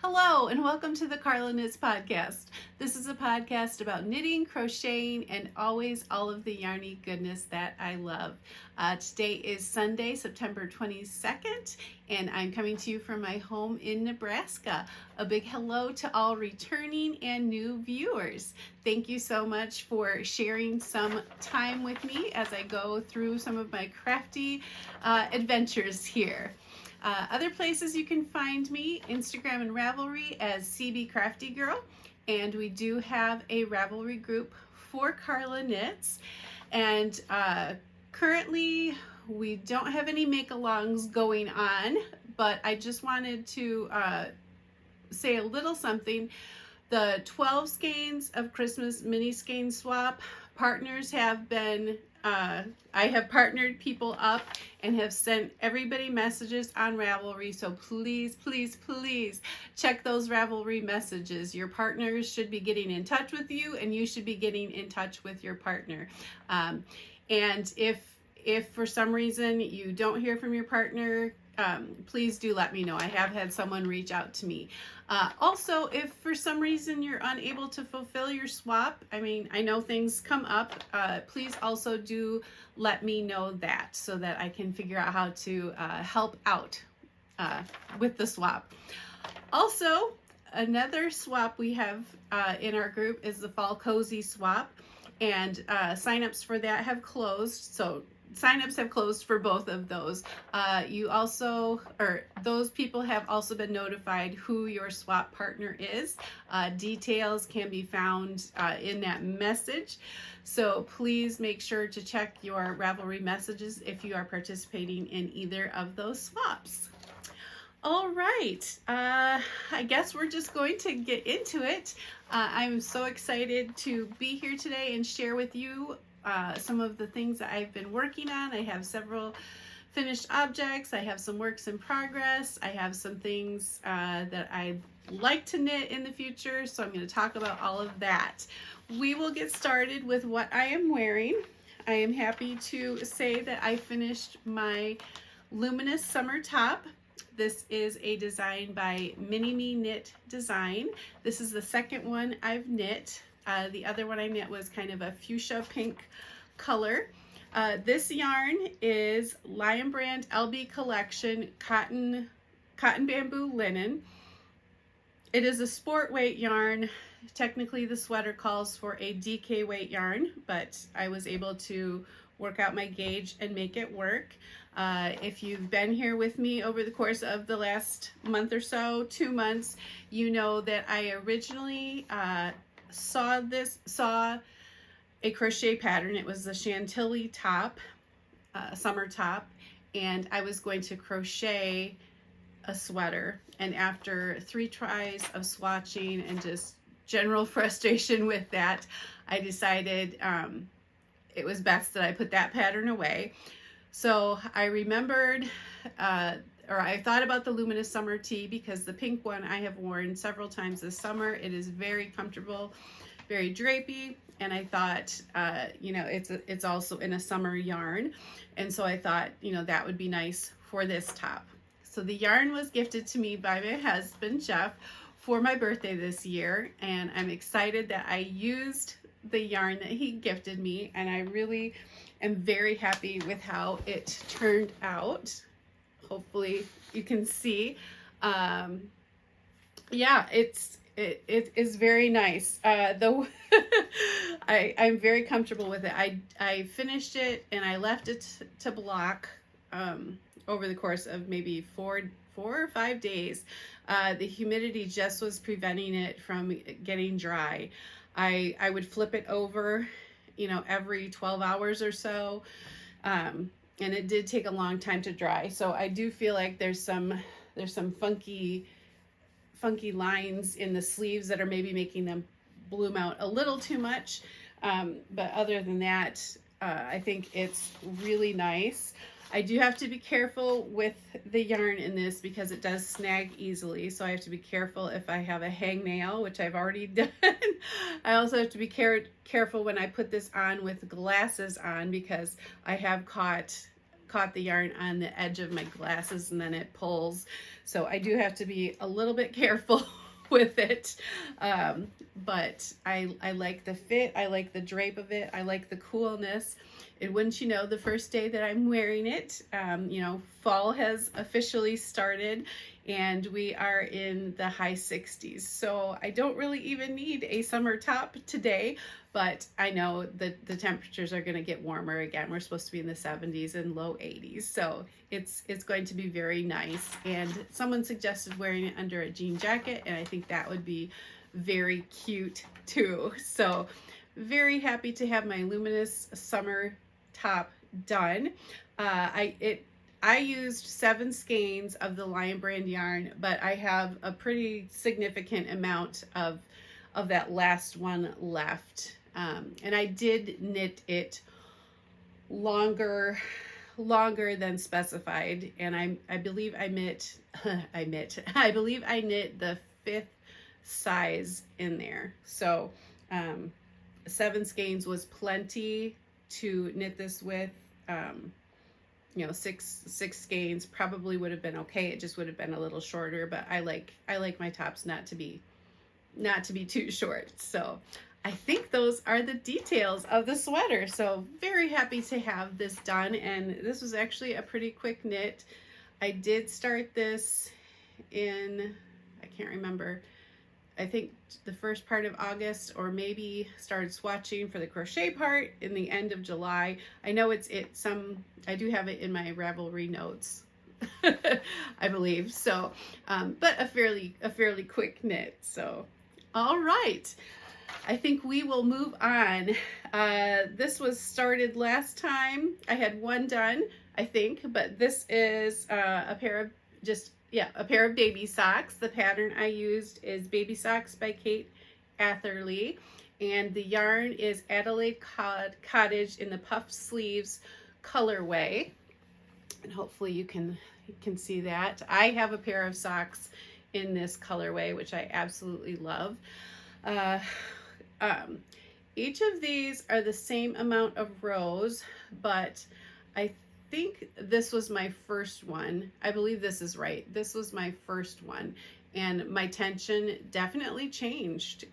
Hello and welcome to the Carla Knits podcast. This is a podcast about knitting, crocheting, and always all of the yarny goodness that I love. Today is Sunday, September 22nd, and I'm coming to you from my home in Nebraska. A big hello to all returning and new viewers. Thank you so much for sharing some time with me as I go through some of my crafty adventures here. Other places you can find me, Instagram and Ravelry as cbcraftygirl, and we do have a Ravelry group for Carla Knits, and currently we don't have any make-alongs going on, but I just wanted to say a little something. The 12 skeins of Christmas mini skein swap partners have been I have partnered people up and have sent everybody messages on Ravelry, so please, please, please check those Ravelry messages. Your partners should be getting in touch with you, and you should be getting in touch with your partner. And if for some reason you don't hear from your partner, please do let me know. I have had someone reach out to me. Also, if for some reason you're unable to fulfill your swap, I mean, I know things come up, please also do let me know that so that I can figure out how to help out with the swap. Also, another swap we have in our group is the Fall Cozy swap, and signups for that have closed, so signups have closed for both of those. Those people have also been notified who your swap partner is. Details can be found in that message. So please make sure to check your Ravelry messages if you are participating in either of those swaps. All right, I guess we're just going to get into it. I'm so excited to be here today and share with you some of the things that I've been working on. I have several finished objects. I have some works in progress. I have some things that I'd like to knit in the future, so I'm going to talk about all of that. We will get started with what I am wearing. I am happy to say that I finished my Luminous summer top. This is a design by Minimi Knit Design. This is the second one I've knit. The other one I knit was kind of a fuchsia pink color. This yarn is Lion Brand LB Collection Cotton Bamboo Linen. It is a sport weight yarn. Technically the sweater calls for a DK weight yarn, but I was able to work out my gauge and make it work. If you've been here with me over the course of the last month or so, 2 months, you know that I originally saw a crochet pattern. It was the Chantilly top, summer top, and I was going to crochet a sweater, and after 3 tries of swatching and just general frustration with that, I decided it was best that I put that pattern away. So I remembered I thought about the Luminous summer tee because the pink one I have worn several times this summer. It is very comfortable, very drapey, and I thought, it's also in a summer yarn, and so I thought, that would be nice for this top. So the yarn was gifted to me by my husband, Jeff, for my birthday this year, and I'm excited that I used the yarn that he gifted me, and I really am very happy with how it turned out. Hopefully you can see. Yeah, it is very nice. Though I'm very comfortable with it. I finished it and I left it to block over the course of maybe four or 5 days. The humidity just was preventing it from getting dry. I would flip it over, every 12 hours or so. And it did take a long time to dry. So I do feel like there's some funky lines in the sleeves that are maybe making them bloom out a little too much. But other than that, I think it's really nice. I do have to be careful with the yarn in this because it does snag easily. So I have to be careful if I have a hangnail, which I've already done. I also have to be careful when I put this on with glasses on because I have caught caught the yarn on the edge of my glasses and then it pulls. So I do have to be a little bit careful with it. But I like the fit. I like the drape of it. I like the coolness. And wouldn't you know, the first day that I'm wearing it, you know, fall has officially started and we are in the high 60s. So I don't really even need a summer top today, but I know that the temperatures are going to get warmer again. We're supposed to be in the 70s and low 80s. So it's going to be very nice. And someone suggested wearing it under a jean jacket, and I think that would be very cute too. So very happy to have my Luminous summer top done. I used 7 skeins of the Lion Brand yarn, but I have a pretty significant amount of that last one left. And I did knit it longer than specified, and I believe I knit I believe I knit the 5th size in there. So 7 skeins was plenty to knit this with. You know, six skeins probably would have been okay. It just would have been a little shorter, but I like my tops not to be too short. So I think those are the details of the sweater. So very happy to have this done, and this was actually a pretty quick knit. I did start this in, I can't remember, I think the first part of August, or maybe started swatching for the crochet part in the end of July. I know I do have it in my Ravelry notes, I believe. So, but a fairly quick knit. So, all right. I think we will move on. This was started last time. I had one done, I think, but this is a pair of baby socks. The pattern I used is Baby Socks by Kate Atherley, and the yarn is Adelaide Cottage in the puff sleeves colorway, and hopefully you can see that. I have a pair of socks in this colorway, which I absolutely love. Each of these are the same amount of rows, but I think this was my first one. I believe this is right. This was my first one, and my tension definitely changed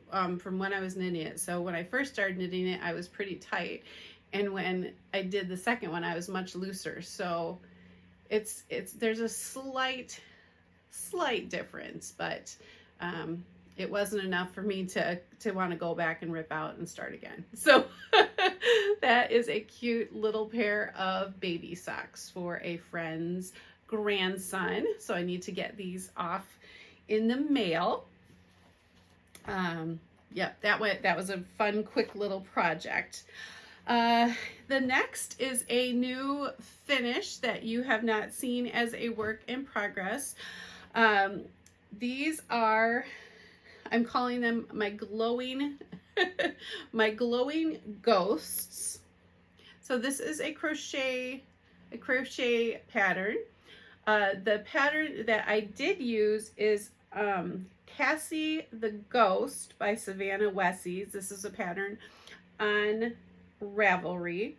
from when I was knitting it. So when I first started knitting it, I was pretty tight, and when I did the second one, I was much looser. So there's a slight difference, but it wasn't enough for me to want to go back and rip out and start again. So that is a cute little pair of baby socks for a friend's grandson. So I need to get these off in the mail. Yep, that was a fun, quick little project. The next is a new finish that you have not seen as a work in progress. These are, I'm calling them my glowing ghosts. So this is a crochet pattern. The pattern that I did use is Cassie the Ghost by Savannah Wessies. This is a pattern on Ravelry.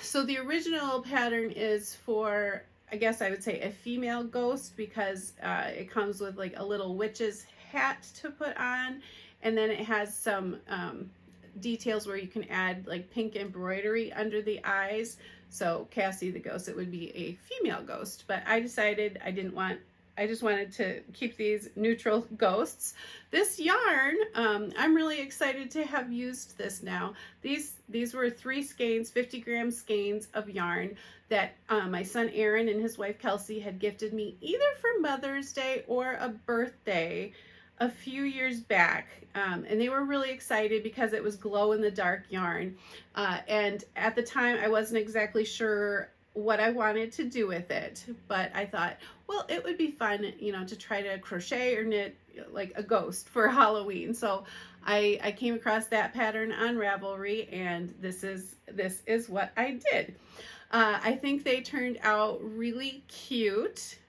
So the original pattern is for, I guess I would say, a female ghost, because it comes with like a little witch's hat to put on, and then it has some details where you can add like pink embroidery under the eyes. So Cassie the Ghost, it would be a female ghost, but I decided I just wanted to keep these neutral ghosts. This yarn, I'm really excited to have used this now. These were 3 skeins, 50-gram skeins of yarn that my son Aran and his wife Cassie had gifted me either for Mother's Day or a birthday a few years back, and they were really excited because it was glow-in-the-dark yarn, and at the time I wasn't exactly sure what I wanted to do with it, but I thought, well, it would be fun, you know, to try to crochet or knit like a ghost for Halloween. So I came across that pattern on Ravelry, and this is what I did. I think they turned out really cute.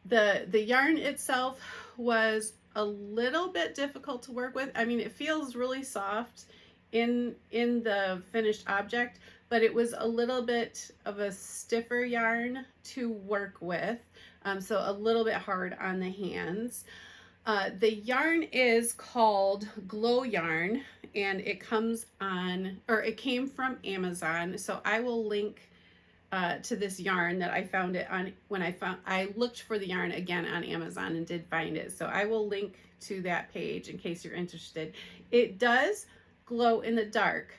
The yarn itself was a little bit difficult to work with. I mean, it feels really soft in the finished object, but it was a little bit of a stiffer yarn to work with, so a little bit hard on the hands. The yarn is called Glow Yarn, and it comes on, or it came from Amazon. So I will link to this yarn that I found it on when I looked for the yarn again on Amazon and did find it. So I will link to that page in case you're interested. It does glow in the dark,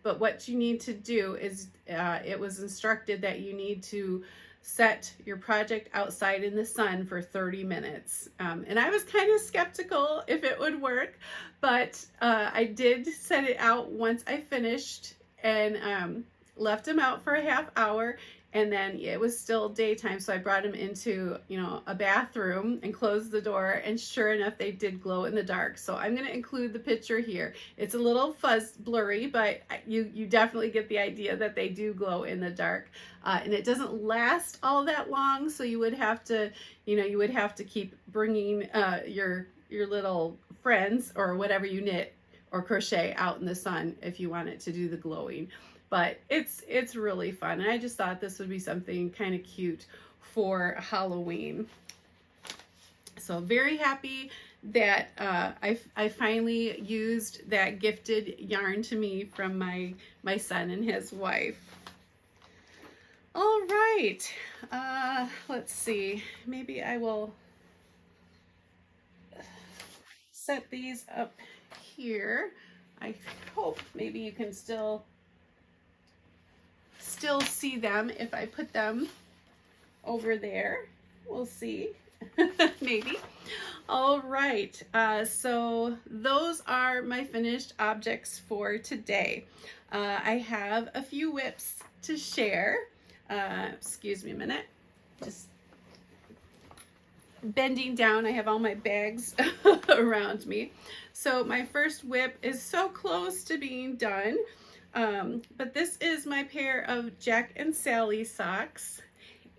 but what you need to do is it was instructed that you need to set your project outside in the sun for 30 minutes. And I was kind of skeptical if it would work, but I did set it out once I finished, and left them out for a half hour, and then it was still daytime, so I brought them into, you know, a bathroom and closed the door, and sure enough, they did glow in the dark. So I'm going to include the picture here. It's a little blurry, but you definitely get the idea that they do glow in the dark. And it doesn't last all that long, so you would have to, you know, you would have to keep bringing your little friends or whatever you knit or crochet out in the sun if you want it to do the glowing. But it's really fun, and I just thought this would be something kind of cute for Halloween. So very happy that I finally used that gifted yarn to me from my son and his wife. All right, let's see. Maybe I will set these up here. I hope maybe you can still see them if I put them over there. We'll see. Maybe. All right, so those are my finished objects for today. I have a few whips to share. Excuse me a minute, just bending down. I have all my bags around me. So my first whip is so close to being done. But this is my pair of Jack and Sally socks,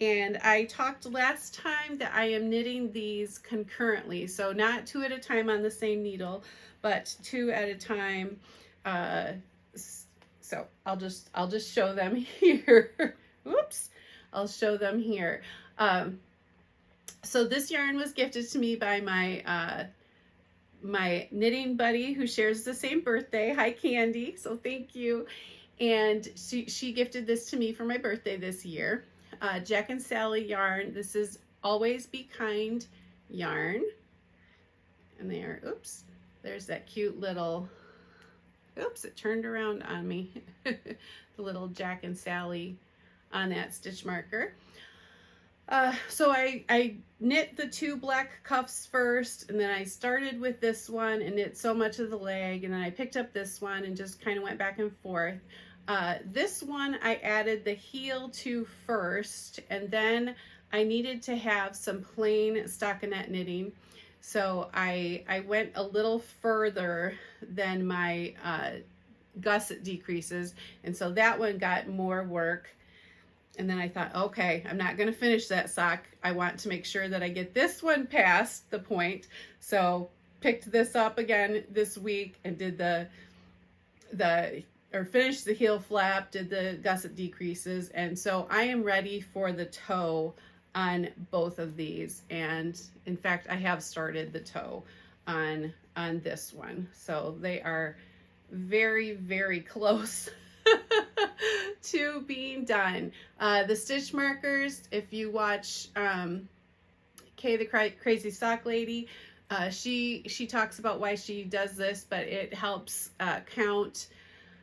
and I talked last time that I am knitting these concurrently, so not 2 at a time on the same needle, but 2 at a time. So I'll just show them here. Oops, I'll show them here. So this yarn was gifted to me by my knitting buddy who shares the same birthday. Hi, Candy. So thank you. And she gifted this to me for my birthday this year. Jack and Sally yarn. This is Always Be Kind yarn. And there, oops, there's that cute little, oops, it turned around on me. The little Jack and Sally on that stitch marker. So I knit the 2 black cuffs first, and then I started with this one and knit so much of the leg, and then I picked up this one and just kind of went back and forth. This one I added the heel to first, and then I needed to have some plain stockinette knitting, so I went a little further than my gusset decreases, and so that one got more work. And then I thought, okay, I'm not going to finish that sock. I want to make sure that I get this one past the point. So picked this up again this week and did finished the heel flap, did the gusset decreases. And so I am ready for the toe on both of these. And in fact, I have started the toe on this one. So they are very, very close to being done. The stitch markers, if you watch Kay the Crazy Sock Lady, she talks about why she does this, but it helps count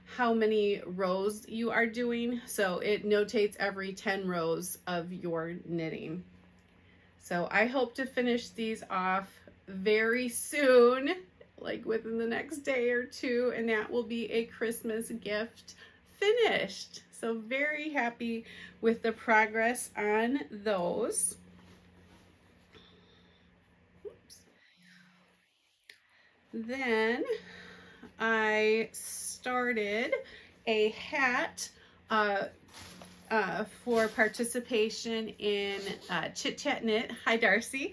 how many rows you are doing. So it notates every 10 rows of your knitting. So I hope to finish these off very soon, like within the next day or 2, and that will be a Christmas gift finished. So very happy with the progress on those. Oops. Then I started a hat for participation in Chit Chat Knit. Hi, Darcy.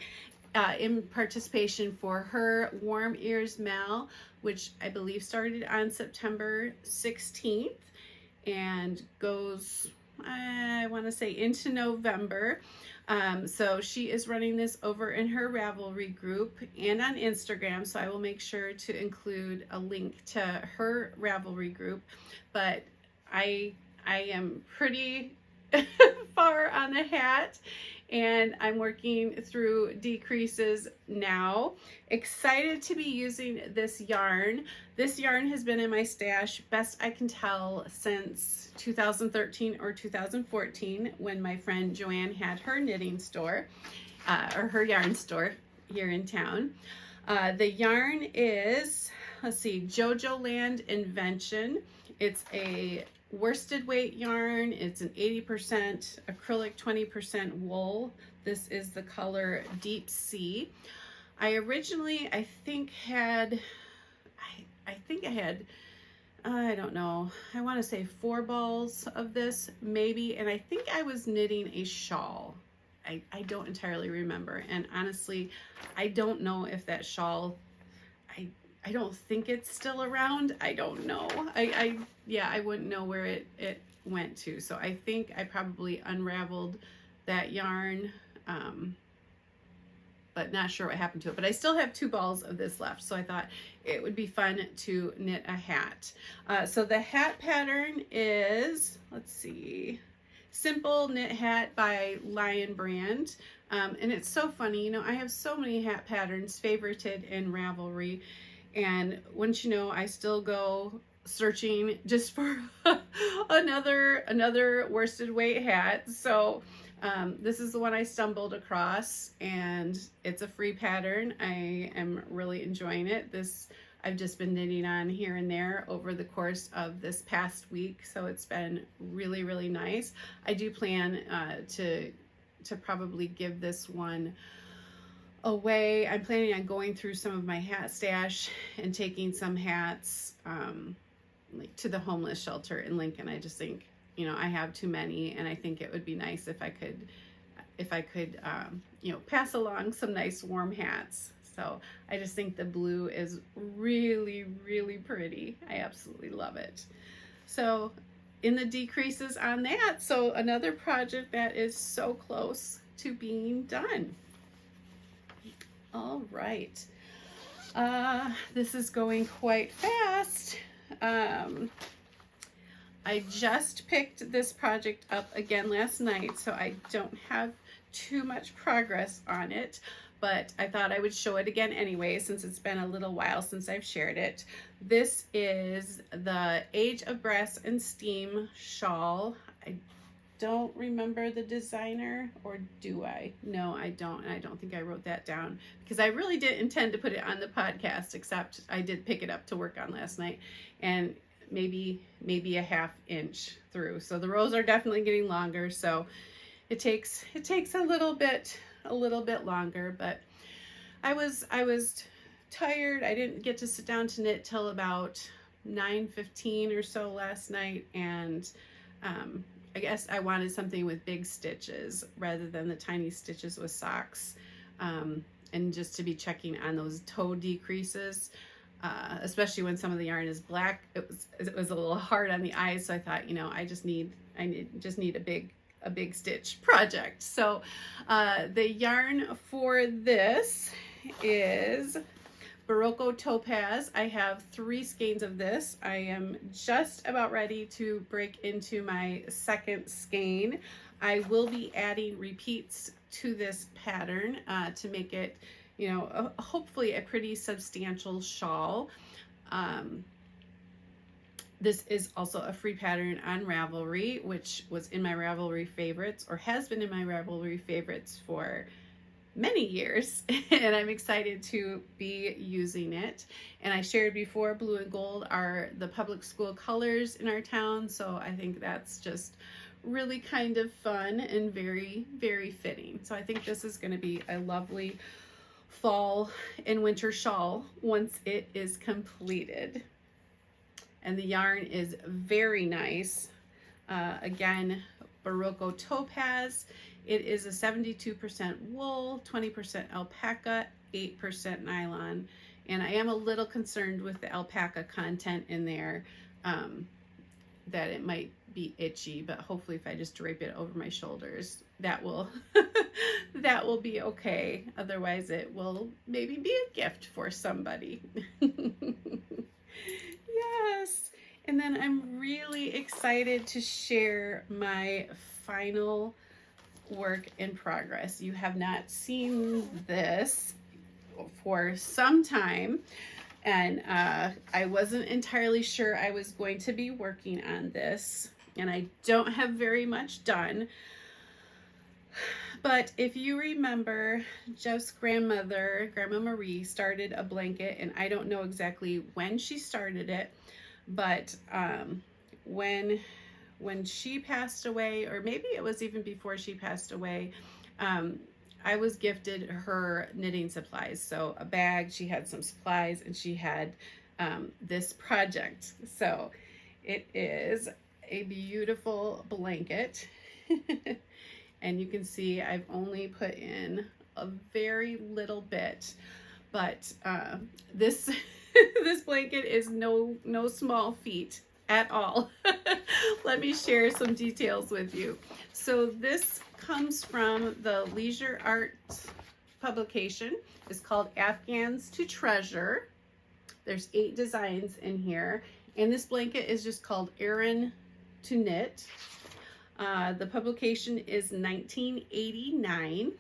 In participation for her Warm Ears Mal which I believe started on September 16th and goes, I want to say, into November. So she is running this over in her Ravelry group and on Instagram, so I will make sure to include a link to her Ravelry group. But I am pretty far on the hat, and I'm working through decreases now. Excited to be using this yarn. This yarn has been in my stash, best I can tell, since 2013 or 2014, when my friend Joanne had her knitting store, or her yarn store here in town. The yarn is, let's see, Jojoland Invention. It's a worsted weight yarn. It's an 80% acrylic, 20% wool. This is the color Deep Sea. I originally, I think I had, I don't know, I want to say 4 balls of this maybe, and I think I was knitting a shawl. I don't entirely remember, and honestly, I don't know if that shawl, I don't think it's still around. I don't know. Yeah, I wouldn't know where it went to. So I think I probably unraveled that yarn, but not sure what happened to it. But I still have 2 balls of this left, so I thought it would be fun to knit a hat. So the hat pattern is, let's see, Simple Knit Hat by Lion Brand. And it's so funny, you know, I have so many hat patterns favorited in Ravelry. And once you know, I still go searching just for another worsted weight hat. So this is the one I stumbled across, and it's a free pattern. I am really enjoying it. This I've just been knitting on here and there over the course of this past week, so it's been really, really nice. I do plan to probably give this one away. I'm planning on going through some of my hat stash and taking some hats like to the homeless shelter in Lincoln. I just think, you know, I have too many, and I think it would be nice if I could you know, pass along some nice warm hats. So I just think the blue is really, really pretty. I absolutely love it. So in the decreases on that, so another project that is so close to being done. All right, this is going quite fast. I just picked this project up again last night, so I don't have too much progress on it, but I thought I would show it again anyway, since it's been a little while since I've shared it. This is the Age of Brass and Steam shawl. I don't remember the designer, or do I? No, I don't, and I don't think I wrote that down, because I really didn't intend to put it on the podcast, except I did pick it up to work on last night, and maybe a ½ inch through. So the rows are definitely getting longer, so it takes a little bit longer. But I was tired. I didn't get to sit down to knit till about 9:15 or so last night, and I guess I wanted something with big stitches rather than the tiny stitches with socks, and just to be checking on those toe decreases, especially when some of the yarn is black. It was a little hard on the eyes, so I thought, you know, I just need a big stitch project. So the yarn for this is Berroco Topaz. I have 3 skeins of this. I am just about ready to break into my 2nd skein. I will be adding repeats to this pattern to make it, you know, hopefully a pretty substantial shawl. This is also a free pattern on Ravelry, which was in my Ravelry favorites, or has been in my Ravelry favorites for many years, and I'm excited to be using it. And I shared before, blue and gold are the public school colors in our town, so I think that's just really kind of fun and very, very fitting. So I think this is going to be a lovely fall and winter shawl once it is completed. And the yarn is very nice. Again, Berroco Topaz. It is a 72% wool, 20% alpaca, 8% nylon. And I am a little concerned with the alpaca content in there, that it might be itchy, but hopefully if I just drape it over my shoulders, that will that will be okay. Otherwise it will maybe be a gift for somebody. Yes. And then I'm really excited to share my final work in progress. You have not seen this for some time, and I wasn't entirely sure I was going to be working on this, and I don't have very much done. But if you remember, Jeff's grandmother, Grandma Marie, started a blanket, and I don't know exactly when she started it, but when she passed away, or maybe it was even before she passed away, I was gifted her knitting supplies. So a bag, she had some supplies, and she had this project. So it is a beautiful blanket. And you can see I've only put in a very little bit, but this this blanket is no small feat at all. Let me share some details with you. So this comes from the Leisure Arts publication. It's called Afghans to Treasure. There's 8 designs in here, and this blanket is just called Aran to Knit. The publication is 1989.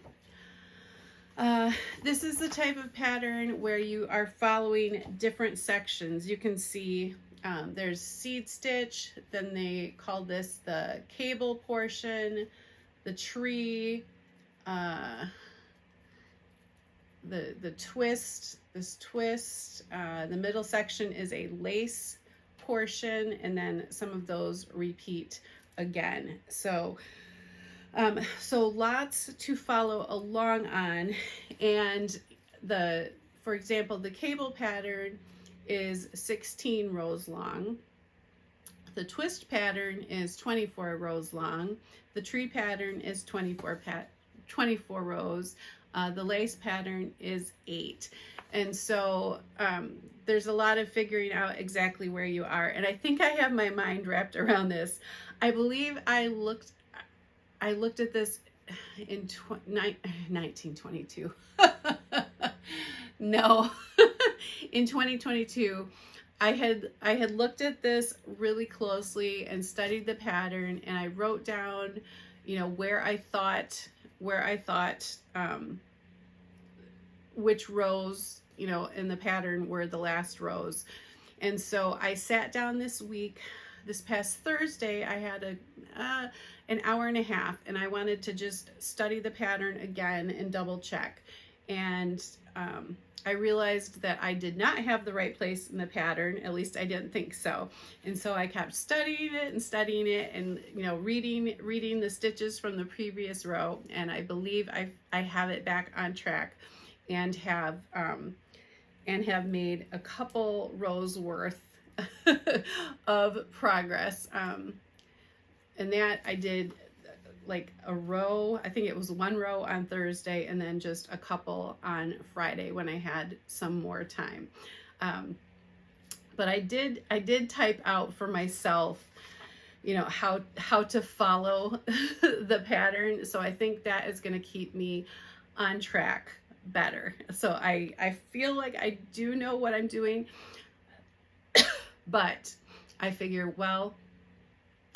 This is the type of pattern where you are following different sections. You can see there's seed stitch, then they call this the cable portion, the tree, the twist, this twist, the middle section is a lace portion, and then some of those repeat again. So so lots to follow along on. And for example, the cable pattern is 16 rows long. The twist pattern is 24 rows long. The tree pattern is 24 rows. The lace pattern is 8. And so there's a lot of figuring out exactly where you are. And I think I have my mind wrapped around this. I believe I looked at this in 1922. No, in 2022, I had looked at this really closely and studied the pattern, and I wrote down, you know, where I thought which rows, you know, in the pattern were the last rows. And so I sat down this past Thursday. I had an hour and a half, and I wanted to just study the pattern again and double check. And I realized that I did not have the right place in the pattern. At least I didn't think so. And so I kept studying it and, you know, reading the stitches from the previous row. And I believe I have it back on track, and have made a couple rows worth of progress. And that I did like a row, I think it was 1 row on Thursday, and then just a couple on Friday when I had some more time. But I did type out for myself, you know, how to follow the pattern. So I think that is going to keep me on track better. So I feel like I do know what I'm doing, but I figure, well,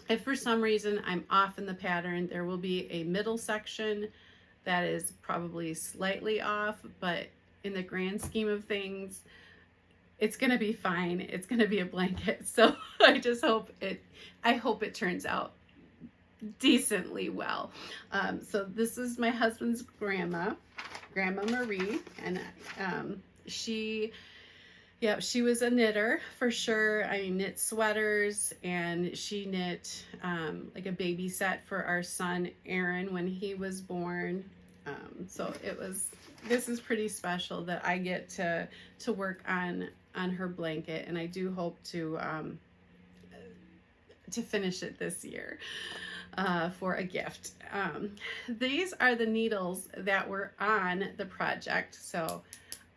if for some reason I'm off in the pattern, there will be a middle section that is probably slightly off, but in the grand scheme of things, it's going to be fine. It's going to be a blanket. So I just hope it turns out decently well. So this is my husband's Grandma Marie, and she was a knitter for sure. I knit sweaters, and she knit like a baby set for our son Aran when he was born. So this is pretty special that I get to work on her blanket, and I do hope to finish it this year for a gift. These are the needles that were on the project. So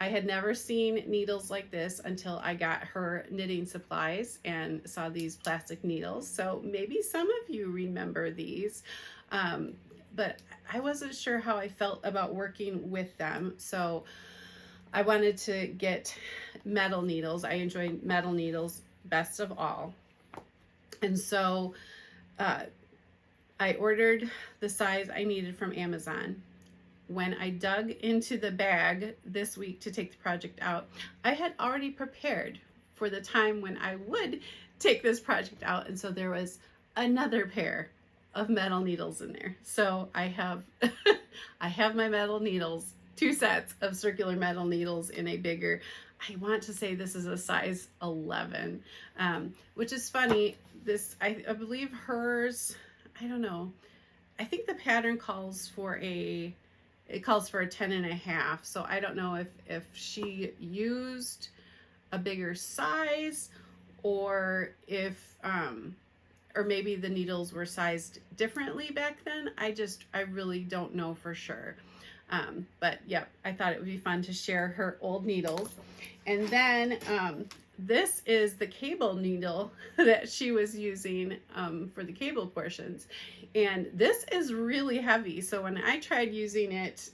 I had never seen needles like this until I got her knitting supplies and saw these plastic needles. So maybe some of you remember these, but I wasn't sure how I felt about working with them. So I wanted to get metal needles. I enjoy metal needles best of all. And so I ordered the size I needed from Amazon. When I dug into the bag this week to take the project out, I had already prepared for the time when I would take this project out. And so there was another pair of metal needles in there. So I have, I have my metal needles, 2 sets of circular metal needles in a bigger, I want to say this is a size 11, which is funny. This, I believe hers, I don't know. I think the pattern calls for a 10.5. So I don't know if she used a bigger size, or if, or maybe the needles were sized differently back then. I really don't know for sure. But yeah, I thought it would be fun to share her old needles. And then this is the cable needle that she was using for the cable portions. And this is really heavy. So when I tried using it,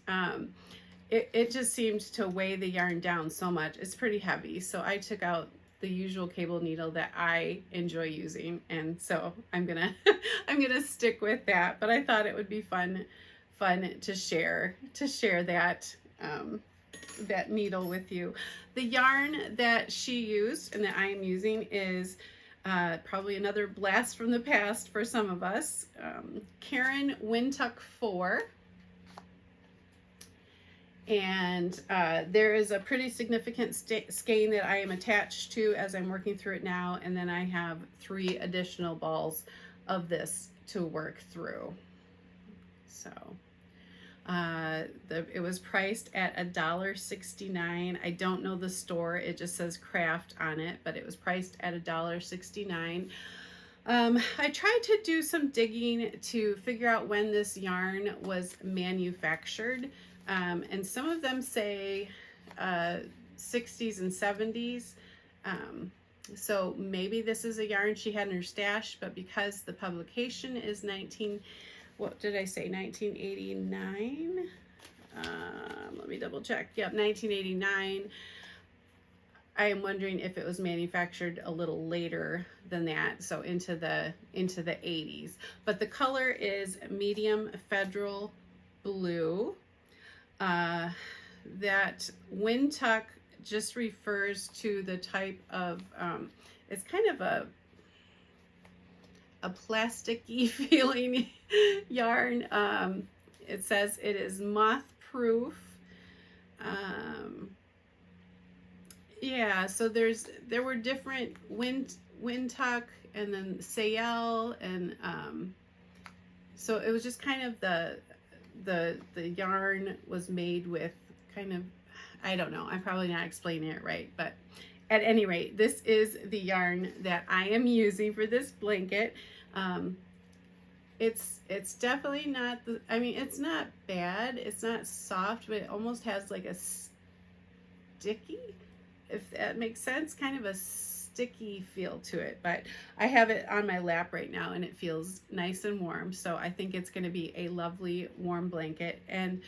it just seemed to weigh the yarn down so much. It's pretty heavy. So I took out the usual cable needle that I enjoy using. And so I'm gonna stick with that. But I thought it would be fun to share that that needle with you. The yarn that she used and that I am using is probably another blast from the past for some of us. Karen Windtuck 4. And there is a pretty significant skein that I am attached to as I'm working through it now. And then I have 3 additional balls of this to work through. So it was priced at $1.69. I don't know the store, it just says craft on it, but it was priced at $1.69. I tried to do some digging to figure out when this yarn was manufactured, and some of them say 60s and 70s. So maybe this is a yarn she had in her stash, but because the publication is what did I say, 1989? Let me double check. Yep, 1989. I am wondering if it was manufactured a little later than that, so into the 80s. But the color is medium federal blue. That Windtuck just refers to the type of, it's kind of a plasticky feeling yarn. It says it is moth proof. Yeah, so there were different Windtuck and then Sewrella, and so it was just kind of the yarn was made with kind of, I don't know, I'm probably not explaining it right, but at any rate, this is the yarn that I am using for this blanket. It's definitely not I mean, it's not bad. It's not soft, but it almost has like a sticky, if that makes sense, kind of a sticky feel to it. But I have it on my lap right now and it feels nice and warm. So I think it's going to be a lovely warm blanket. And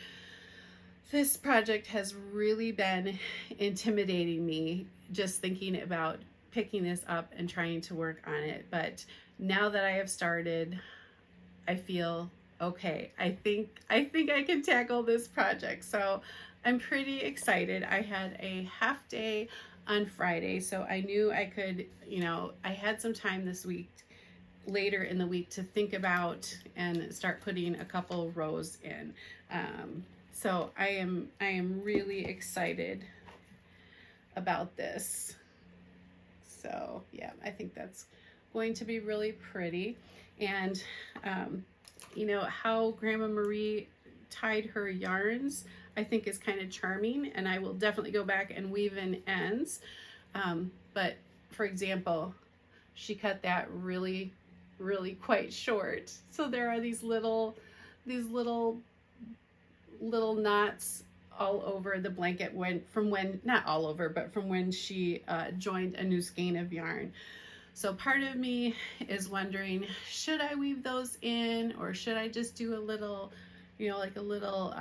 this project has really been intimidating me, just thinking about picking this up and trying to work on it. But now that I have started, I feel okay. I think I can tackle this project. So I'm pretty excited. I had a half day on Friday, so I knew I could, I had some time this week, later in the week, to think about and start putting a couple rows in. So I am really excited about this. So yeah, I think that's going to be really pretty. And how Grandma Marie tied her yarns, I think is kind of charming, and I will definitely go back and weave in ends. But for example, she cut that really quite short. So there are these little knots all over the blanket not all over, but from when she joined a new skein of yarn. So part of me is wondering, should I weave those in, or should I just do a little, like a little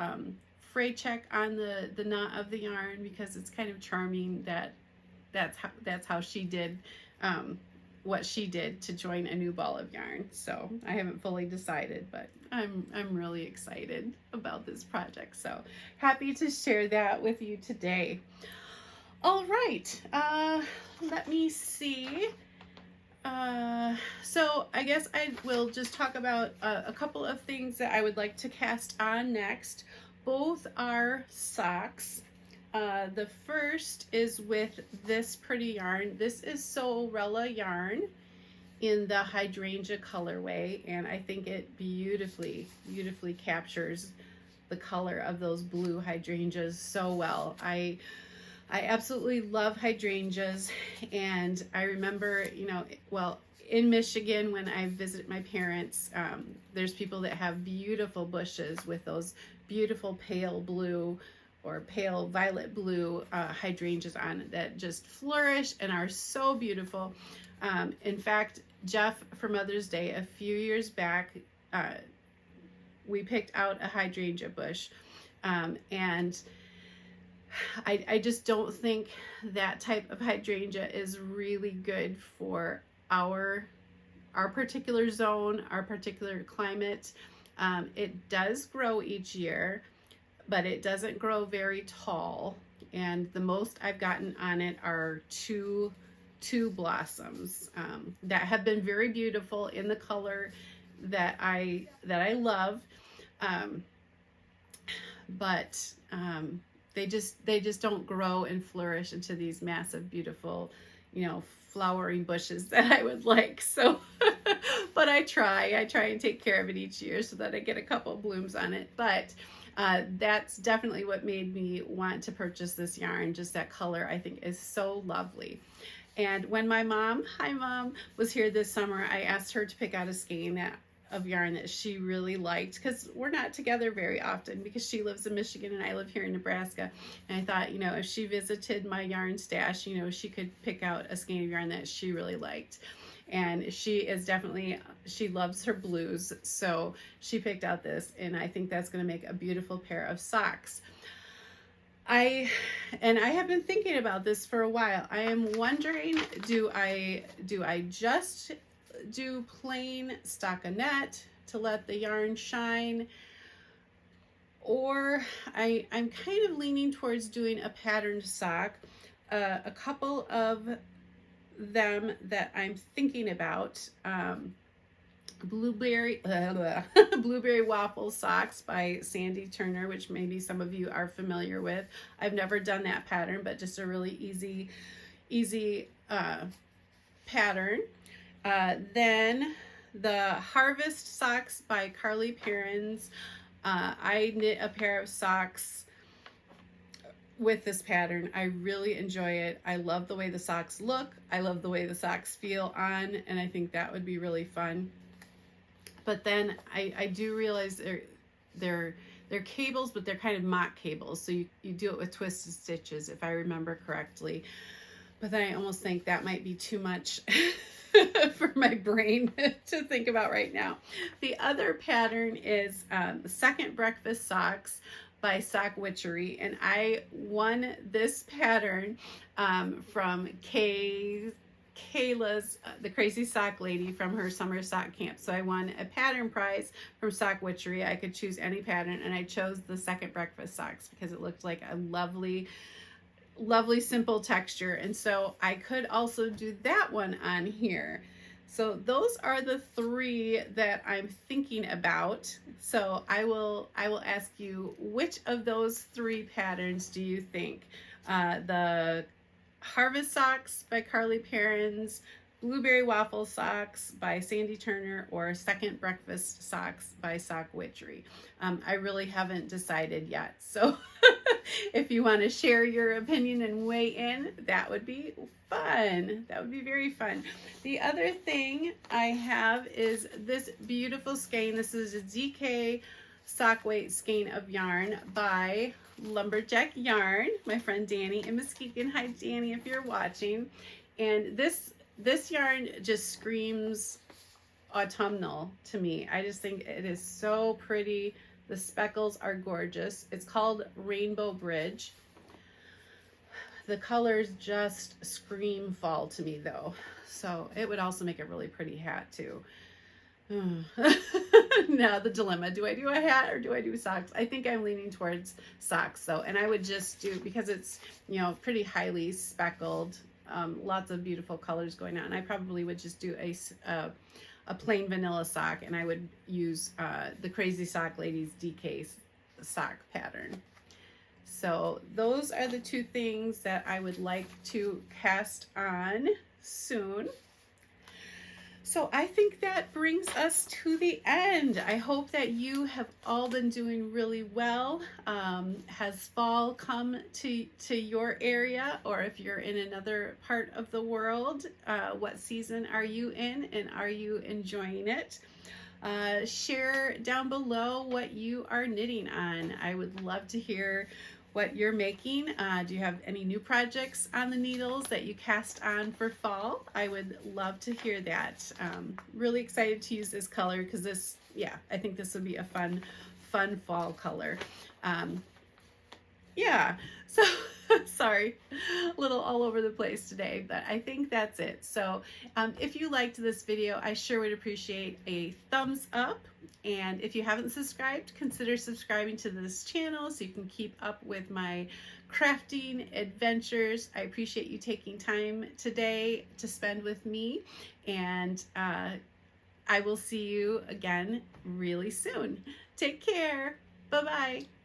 fray check on the knot of the yarn, because it's kind of charming that that's how she did what she did to join a new ball of yarn. So I haven't fully decided, but I'm really excited about this project. So happy to share that with you today. All right, let me see. So I guess I will just talk about a couple of things that I would like to cast on next. Both are socks. The first is with this pretty yarn. This is Sewrella Yarn in the hydrangea colorway, and I think it beautifully captures the color of those blue hydrangeas so well. I absolutely love hydrangeas, and I remember, well, in Michigan when I visit my parents, there's people that have beautiful bushes with those beautiful pale blue or pale violet blue hydrangeas on it that just flourish and are so beautiful. In fact, Jeff, for Mother's Day a few years back, we picked out a hydrangea bush, and I just don't think that type of hydrangea is really good for our particular zone, our particular climate. It does grow each year, but it doesn't grow very tall, and the most I've gotten on it are two blossoms that have been very beautiful in the color that I love, but they just don't grow and flourish into these massive, beautiful, flowering bushes that I would like. So but I try and take care of it each year so that I get a couple blooms on it. But that's definitely what made me want to purchase this yarn. Just that color, I think, is so lovely. And when my mom, hi Mom, was here this summer, I asked her to pick out a skein of yarn that she really liked, because we're not together very often, because she lives in Michigan and I live here in Nebraska. And I thought, if she visited my yarn stash, she could pick out a skein of yarn that she really liked. And she loves her blues, so she picked out this, and I think that's going to make a beautiful pair of socks. I have been thinking about this for a while. I am wondering, do I just do plain stockinette to let the yarn shine, or I'm kind of leaning towards doing a patterned sock. A couple of them that I'm thinking about, blueberry waffle socks by Sandy Turner, which maybe some of you are familiar with. I've never done that pattern, but just a really easy pattern. Then the Harvest socks by Carla Knits. I knit a pair of socks with this pattern. I really enjoy it. I love the way the socks look. I love the way the socks feel on, and I think that would be really fun. But then I do realize they're cables, but they're kind of mock cables. So you do it with twisted stitches, if I remember correctly. But then I almost think that might be too much for my brain to think about right now. The other pattern is Second Breakfast Socks by Sock Witchery, and I won this pattern from Kayla's, the Crazy Sock Lady, from her summer sock camp. So I won a pattern prize from Sock Witchery. I could choose any pattern, and I chose the Second Breakfast Socks because it looked like a lovely simple texture, and so I could also do that one on here. So those are the three that I'm thinking about. So I will ask you, which of those three patterns do you think? The Harvest socks by Carla Knits, Blueberry Waffle socks by Sandy Turner, or Second Breakfast socks by Sock Witchery? I really haven't decided yet. So if you want to share your opinion and weigh in, that would be fun. That would be very fun. The other thing I have is this beautiful skein. This is a DK sock weight skein of yarn by Lumberjack Yarn, my friend Danny in Muskegon. Hi Danny, if you're watching. And this yarn just screams autumnal to me. I just think it is so pretty. The speckles are gorgeous. It's called Rainbow Bridge. The colors just scream fall to me though. So it would also make a really pretty hat too. Now the dilemma, do I do a hat or do I do socks? I think I'm leaning towards socks though. And I would just do, because it's, you know, pretty highly speckled, lots of beautiful colors going on. I probably would just do a plain vanilla sock, and I would use the Crazy Sock Ladies DK sock pattern. So those are the two things that I would like to cast on soon. So I think that brings us to the end. I hope that you have all been doing really well. Has fall come to your area, or if you're in another part of the world, what season are you in, and are you enjoying it? Share down below what you are knitting on. I would love to hear what you're making. Do you have any new projects on the needles that you cast on for fall? I would love to hear that. Really excited to use this color because this, yeah, I think this would be a fun fall color. Yeah, so sorry, a little all over the place today, but I think that's it. So if you liked this video, I sure would appreciate a thumbs up. And if you haven't subscribed, consider subscribing to this channel so you can keep up with my crafting adventures. I appreciate you taking time today to spend with me, and I will see you again really soon. Take care. Bye-bye.